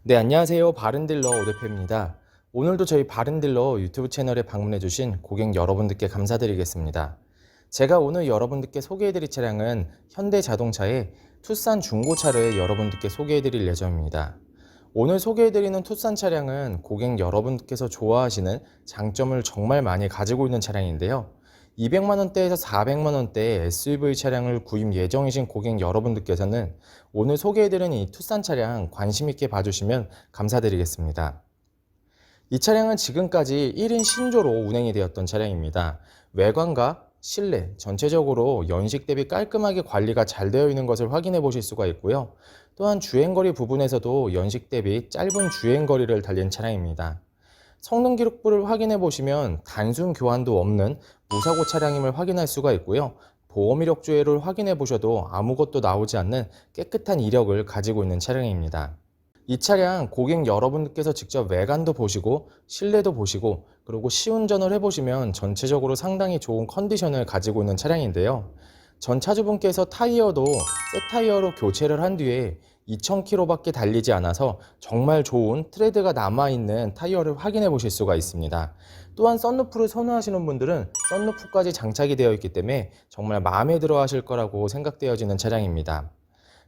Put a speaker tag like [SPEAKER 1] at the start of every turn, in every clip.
[SPEAKER 1] 네, 안녕하세요. 바른딜러 오대표입니다. 오늘도 저희 바른딜러 유튜브 채널에 방문해주신 고객 여러분들께 감사드리겠습니다. 제가 오늘 여러분들께 소개해드릴 차량은 현대자동차의 투싼 중고차를 여러분들께 소개해드릴 예정입니다. 오늘 소개해드리는 투싼 차량은 고객 여러분들께서 좋아하시는 장점을 정말 많이 가지고 있는 차량인데요. 200만원대에서 400만원대의 SUV 차량을 구입 예정이신 고객 여러분들께서는 오늘 소개해드리는 이 투싼 차량 관심있게 봐주시면 감사드리겠습니다. 이 차량은 지금까지 1인 신조로 운행이 되었던 차량입니다. 외관과 실내 전체적으로 연식 대비 깔끔하게 관리가 잘 되어 있는 것을 확인해 보실 수가 있고요. 또한 주행거리 부분에서도 연식 대비 짧은 주행거리를 달린 차량입니다. 성능 기록부를 확인해 보시면 단순 교환도 없는 무사고 차량임을 확인할 수가 있고요. 보험 이력 조회를 확인해 보셔도 아무것도 나오지 않는 깨끗한 이력을 가지고 있는 차량입니다. 이 차량 고객 여러분께서 직접 외관도 보시고 실내도 보시고 그리고 시운전을 해보시면 전체적으로 상당히 좋은 컨디션을 가지고 있는 차량인데요. 전 차주분께서 타이어도 새 타이어로 교체를 한 뒤에 2000km밖에 달리지 않아서 정말 좋은 트레드가 남아있는 타이어를 확인해 보실 수가 있습니다. 또한 썬루프를 선호하시는 분들은 썬루프까지 장착이 되어 있기 때문에 정말 마음에 들어 하실 거라고 생각되어지는 차량입니다.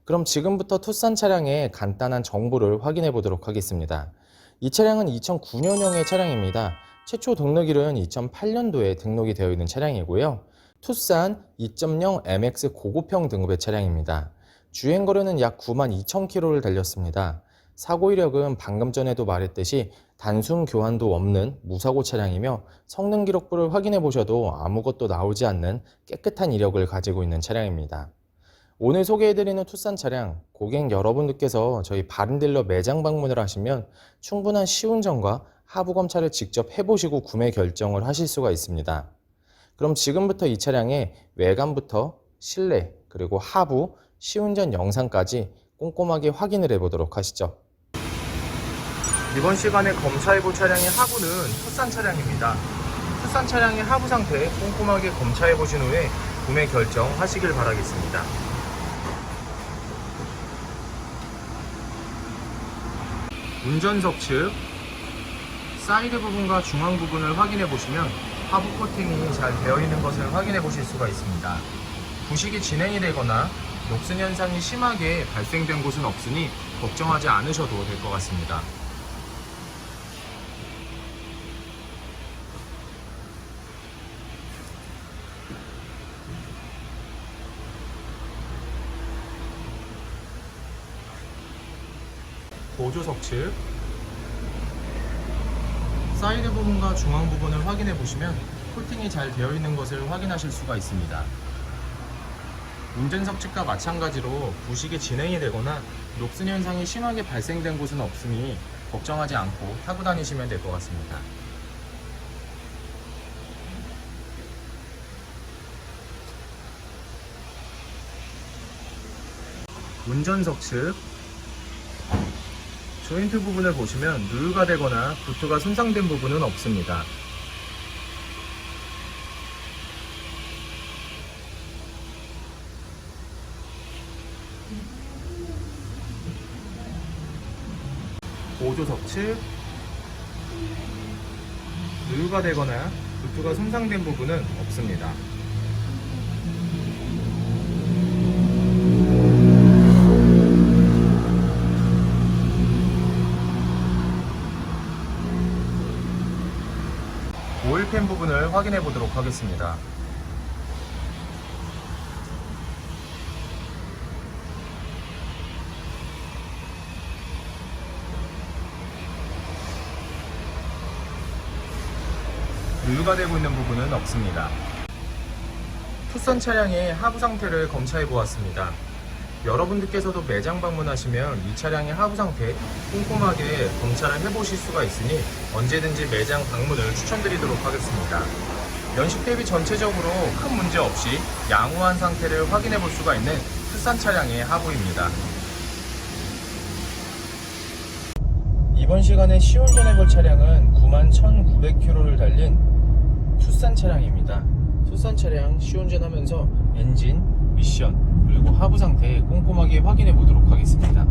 [SPEAKER 1] 그럼 지금부터 투싼 차량의 간단한 정보를 확인해 보도록 하겠습니다. 이 차량은 2009년형의 차량입니다. 최초 등록일은 2008년도에 등록이 되어 있는 차량이고요. 투싼 2.0 MX 고급형 등급의 차량입니다. 주행거리는 약 92,000km를 달렸습니다. 사고 이력은 방금 전에도 말했듯이 단순 교환도 없는 무사고 차량이며 성능 기록부를 확인해 보셔도 아무것도 나오지 않는 깨끗한 이력을 가지고 있는 차량입니다. 오늘 소개해드리는 투싼 차량, 고객 여러분들께서 저희 바른딜러 매장 방문을 하시면 충분한 시운전과 하부 검차를 직접 해보시고 구매 결정을 하실 수가 있습니다. 그럼 지금부터 이 차량의 외관부터 실내 그리고 하부, 시운전 영상까지 꼼꼼하게 확인을 해보도록 하시죠. 이번 시간에 검차해볼 차량의 하부는 투싼 차량입니다. 투싼 차량의 하부 상태 꼼꼼하게 검차해보신 후에 구매 결정하시길 바라겠습니다. 운전석 측 사이드 부분과 중앙 부분을 확인해 보시면 하부 코팅이 잘 되어 있는 것을 확인해 보실 수가 있습니다. 부식이 진행이 되거나 녹슨 현상이 심하게 발생된 곳은 없으니 걱정하지 않으셔도 될 것 같습니다. 보조석 측 사이드 부분과 중앙 부분을 확인해 보시면 코팅이 잘 되어 있는 것을 확인하실 수가 있습니다. 운전석 측과 마찬가지로 부식이 진행이 되거나 녹슨 현상이 심하게 발생된 곳은 없으니 걱정하지 않고 타고 다니시면 될 것 같습니다. 운전석 측 조인트 부분을 보시면 누유가 되거나 부트가 손상된 부분은 없습니다. 보조석 측 누유가 되거나 부트가 손상된 부분은 없습니다. 오일팬 부분을 확인해 보도록 하겠습니다. 누유가 되고 있는 부분은 없습니다. 투싼 차량의 하부 상태를 검차해 보았습니다. 여러분들께서도 매장 방문하시면 이 차량의 하부 상태 꼼꼼하게 검차를 해보실 수가 있으니 언제든지 매장 방문을 추천드리도록 하겠습니다. 연식 대비 전체적으로 큰 문제 없이 양호한 상태를 확인해 볼 수가 있는 투싼 차량의 하부입니다. 이번 시간에 시운전해 볼 차량은 91,900km를 달린 투싼 차량입니다. 투싼 차량 시운전하면서 엔진, 미션, 그리고 하부 상태 꼼꼼하게 확인해 보도록 하겠습니다.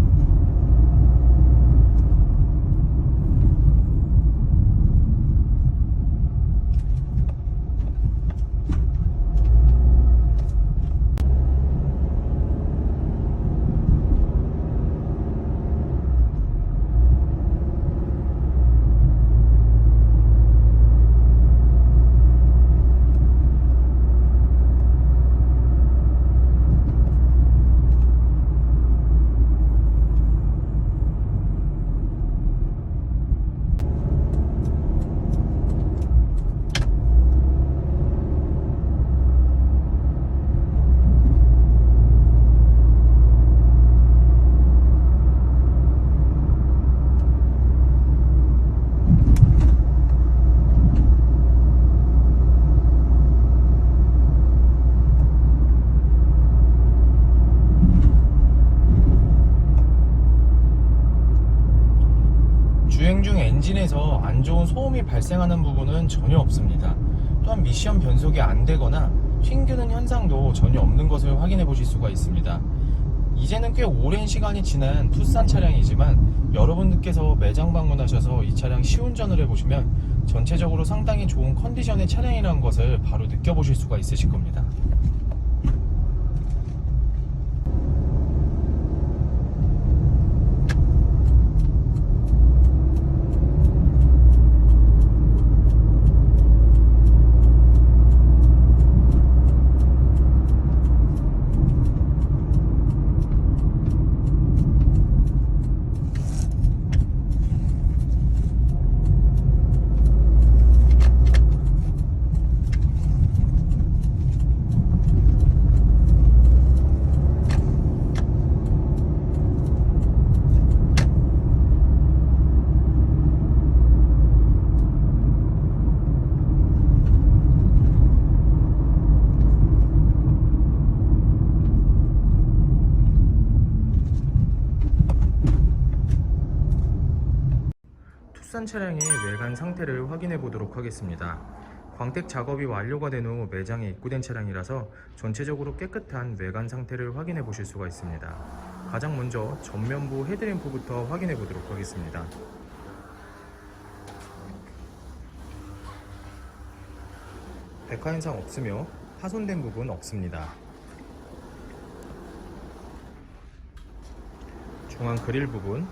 [SPEAKER 1] 주행 중 엔진에서 안 좋은 소음이 발생하는 부분은 전혀 없습니다. 또한 미션 변속이 안 되거나 튕기는 현상도 전혀 없는 것을 확인해 보실 수가 있습니다. 이제는 꽤 오랜 시간이 지난 투싼 차량이지만 여러분들께서 매장 방문하셔서 이 차량 시운전을 해보시면 전체적으로 상당히 좋은 컨디션의 차량이라는 것을 바로 느껴보실 수가 있으실 겁니다. 투싼 차량의 외관 상태를 확인해 보도록 하겠습니다. 광택 작업이 완료가 된 후 매장에 입고된 차량이라서 전체적으로 깨끗한 외관 상태를 확인해 보실 수가 있습니다. 가장 먼저 전면부 헤드램프부터 확인해 보도록 하겠습니다. 백화 현상 없으며 파손된 부분 없습니다. 중앙 그릴 부분,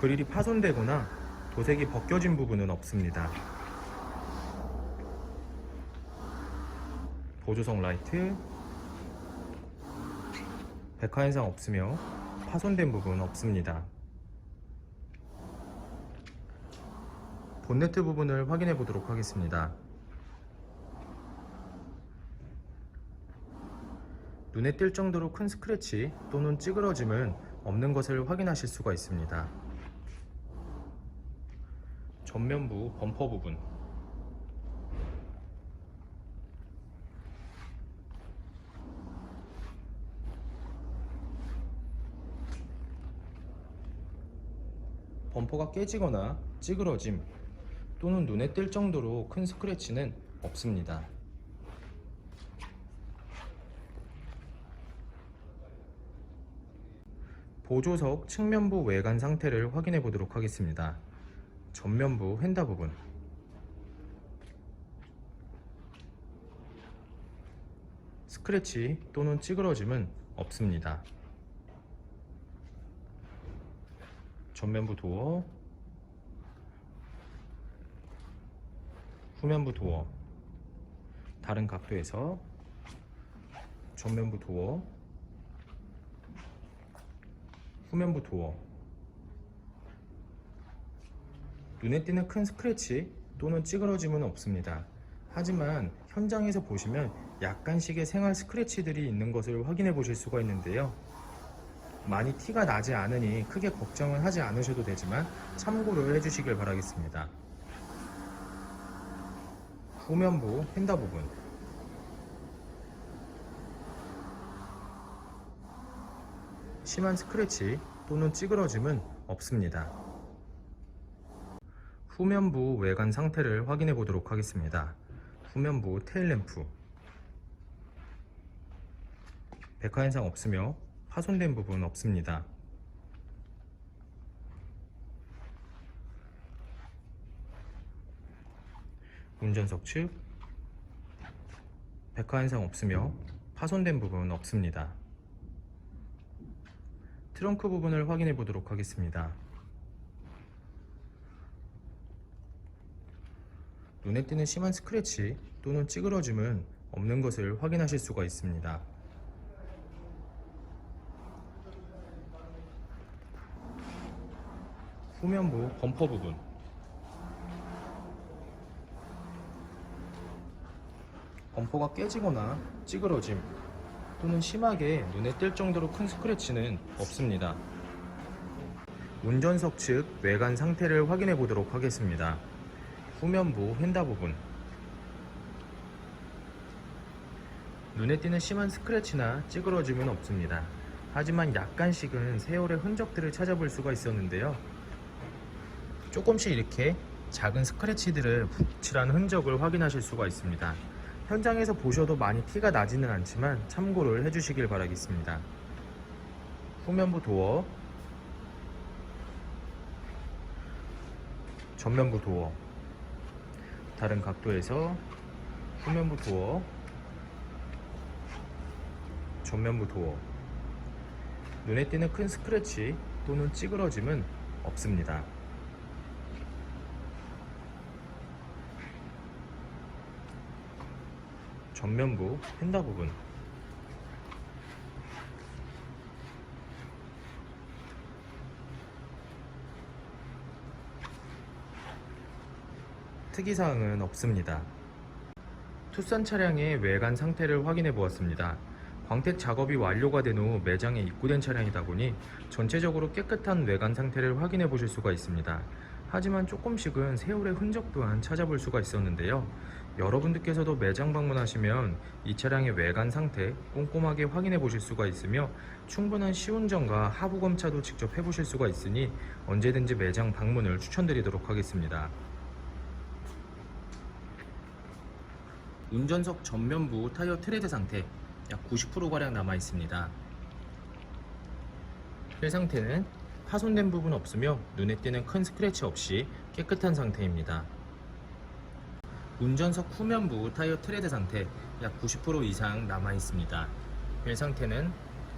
[SPEAKER 1] 그릴이 파손되거나 도색이 벗겨진 부분은 없습니다. 보조석 라이트, 백화 현상 없으며 파손된 부분 없습니다. 본네트 부분을 확인해 보도록 하겠습니다. 눈에 띌 정도로 큰 스크래치 또는 찌그러짐은 없는 것을 확인하실 수가 있습니다. 전면부 범퍼 부분, 범퍼가 깨지거나 찌그러짐 또는 눈에 띌 정도로 큰 스크래치는 없습니다. 보조석 측면부 외관 상태를 확인해 보도록 하겠습니다. 전면부 휀다 부분, 스크래치 또는 찌그러짐은 없습니다. 전면부 도어, 후면부 도어, 다른 각도에서 전면부 도어, 후면부 도어, 눈에 띄는 큰 스크래치 또는 찌그러짐은 없습니다. 하지만 현장에서 보시면 약간씩의 생활 스크래치들이 있는 것을 확인해 보실 수가 있는데요. 많이 티가 나지 않으니 크게 걱정은 하지 않으셔도 되지만 참고를 해주시길 바라겠습니다. 후면부 휀다 부분, 심한 스크래치 또는 찌그러짐은 없습니다. 후면부 외관 상태를 확인해 보도록 하겠습니다. 후면부 테일램프, 백화 현상 없으며 파손된 부분 없습니다. 운전석 측, 백화 현상 없으며 파손된 부분 없습니다. 트렁크 부분을 확인해 보도록 하겠습니다. 눈에 띄는 심한 스크래치 또는 찌그러짐은 없는 것을 확인하실 수가 있습니다. 후면부 범퍼 부분, 범퍼가 깨지거나 찌그러짐 또는 심하게 눈에 띌 정도로 큰 스크래치는 없습니다. 운전석 측 외관 상태를 확인해 보도록 하겠습니다. 후면부 휀다 부분, 눈에 띄는 심한 스크래치나 찌그러짐은 없습니다. 하지만 약간씩은 세월의 흔적들을 찾아볼 수가 있었는데요. 조금씩 이렇게 작은 스크래치들을 칠한 흔적을 확인하실 수가 있습니다. 현장에서 보셔도 많이 티가 나지는 않지만 참고를 해주시길 바라겠습니다. 후면부 도어, 전면부 도어, 다른 각도에서 후면부 도어, 전면부 도어, 눈에 띄는 큰 스크래치 또는 찌그러짐은 없습니다. 전면부 휀다 부분, 특이사항은 없습니다. 투싼 차량의 외관 상태를 확인해 보았습니다. 광택 작업이 완료가 된 후 매장에 입고된 차량이다 보니 전체적으로 깨끗한 외관 상태를 확인해 보실 수가 있습니다. 하지만 조금씩은 세월의 흔적 또한 찾아볼 수가 있었는데요. 여러분들께서도 매장 방문하시면 이 차량의 외관 상태 꼼꼼하게 확인해 보실 수가 있으며 충분한 시운전과 하부 검차도 직접 해보실 수가 있으니 언제든지 매장 방문을 추천드리도록 하겠습니다. 운전석 전면부 타이어 트레드 상태 약 90%가량 남아 있습니다. 휠 상태는 파손된 부분 없으며 눈에 띄는 큰 스크래치 없이 깨끗한 상태입니다. 운전석 후면부 타이어 트레드 상태 약 90% 이상 남아 있습니다. 휠 상태는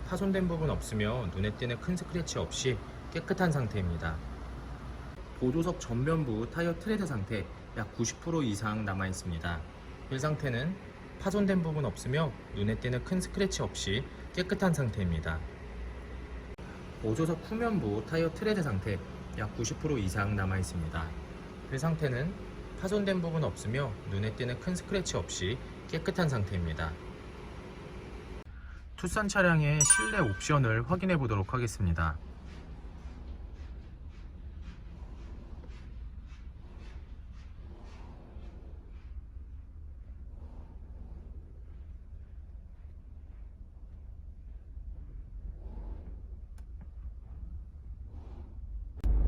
[SPEAKER 1] 파손된 부분 없으며 눈에 띄는 큰 스크래치 없이 깨끗한 상태입니다. 보조석 전면부 타이어 트레드 상태 약 90% 이상 남아 있습니다. 휠 상태는 파손된 부분 없으며 눈에 띄는 큰 스크래치 없이 깨끗한 상태입니다. 보조석 후면부 타이어 트레드 상태 약 90% 이상 남아 있습니다. 휠 상태는 파손된 부분 없으며 눈에 띄는 큰 스크래치 없이 깨끗한 상태입니다. 투싼 차량의 실내 옵션을 확인해 보도록 하겠습니다.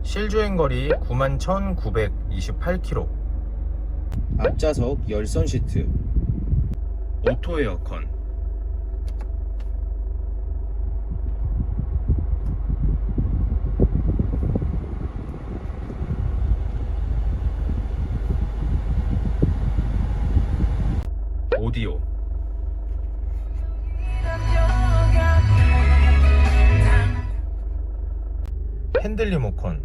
[SPEAKER 1] 실주행거리 91,928km, 앞좌석 열선 시트, 오토 에어컨, 오디오, 핸들 리모컨,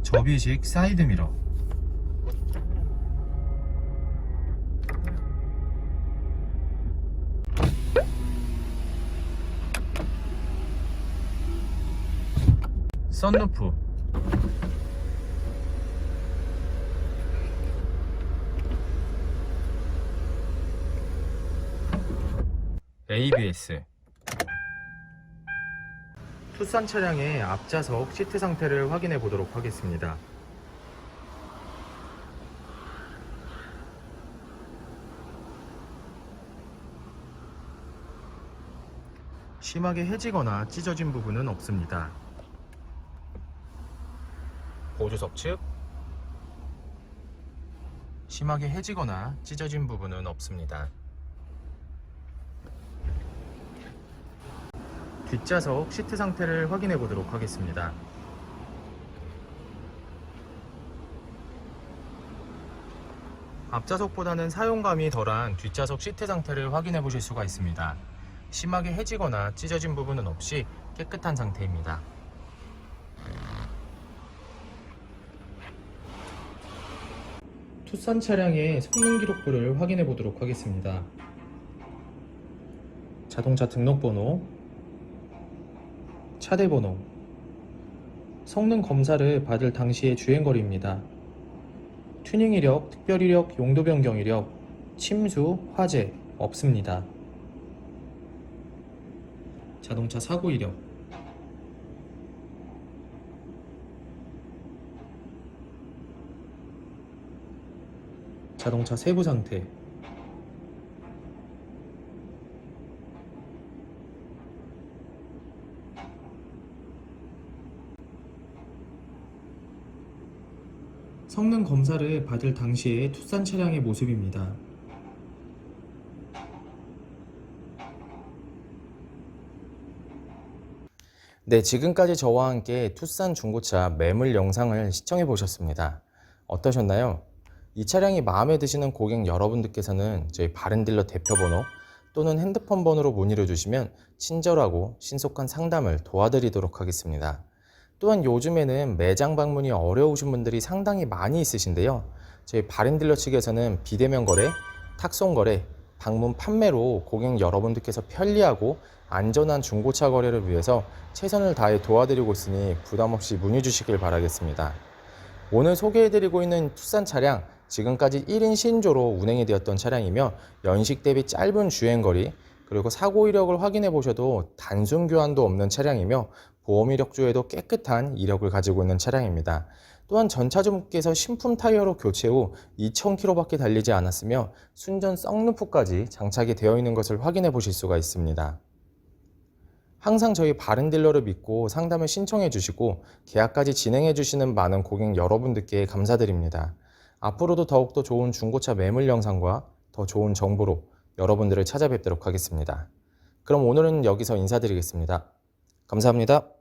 [SPEAKER 1] 접이식 사이드미러, 선루프, ABS. 투싼 차량의 앞좌석 시트 상태를 확인해 보도록 하겠습니다. 심하게 해지거나 찢어진 부분은 없습니다. 보조석 측 심하게 해지거나 찢어진 부분은 없습니다. 뒷좌석 시트 상태를 확인해 보도록 하겠습니다. 앞좌석보다는 사용감이 덜한 뒷좌석 시트 상태를 확인해 보실 수가 있습니다. 심하게 해지거나 찢어진 부분은 없이 깨끗한 상태입니다. 투싼 차량의 성능 기록부를 확인해 보도록 하겠습니다. 자동차 등록번호, 차대번호, 성능 검사를 받을 당시의 주행거리입니다. 튜닝 이력, 특별 이력, 용도 변경 이력, 침수, 화재 없습니다. 자동차 사고 이력, 자동차 세부 상태, 성능 검사를 받을 당시의 투싼 차량의 모습입니다. 네, 지금까지 저와 함께 투싼 중고차 매물 영상을 시청해 보셨습니다. 어떠셨나요? 이 차량이 마음에 드시는 고객 여러분들께서는 저희 바른딜러 대표번호 또는 핸드폰 번호로 문의를 주시면 친절하고 신속한 상담을 도와드리도록 하겠습니다. 또한 요즘에는 매장 방문이 어려우신 분들이 상당히 많이 있으신데요. 저희 바른딜러 측에서는 비대면 거래, 탁송 거래, 방문 판매로 고객 여러분들께서 편리하고 안전한 중고차 거래를 위해서 최선을 다해 도와드리고 있으니 부담 없이 문의 주시길 바라겠습니다. 오늘 소개해드리고 있는 투싼 차량, 지금까지 1인 신조로 운행이 되었던 차량이며 연식 대비 짧은 주행거리, 그리고 사고 이력을 확인해 보셔도 단순 교환도 없는 차량이며 보험 이력조에도 깨끗한 이력을 가지고 있는 차량입니다. 또한 전차주분께서 신품 타이어로 교체 후 2,000km밖에 달리지 않았으며 순전 썬루프까지 장착이 되어 있는 것을 확인해 보실 수가 있습니다. 항상 저희 바른딜러를 믿고 상담을 신청해 주시고 계약까지 진행해 주시는 많은 고객 여러분들께 감사드립니다. 앞으로도 더욱더 좋은 중고차 매물 영상과 더 좋은 정보로 여러분들을 찾아뵙도록 하겠습니다. 그럼 오늘은 여기서 인사드리겠습니다. 감사합니다.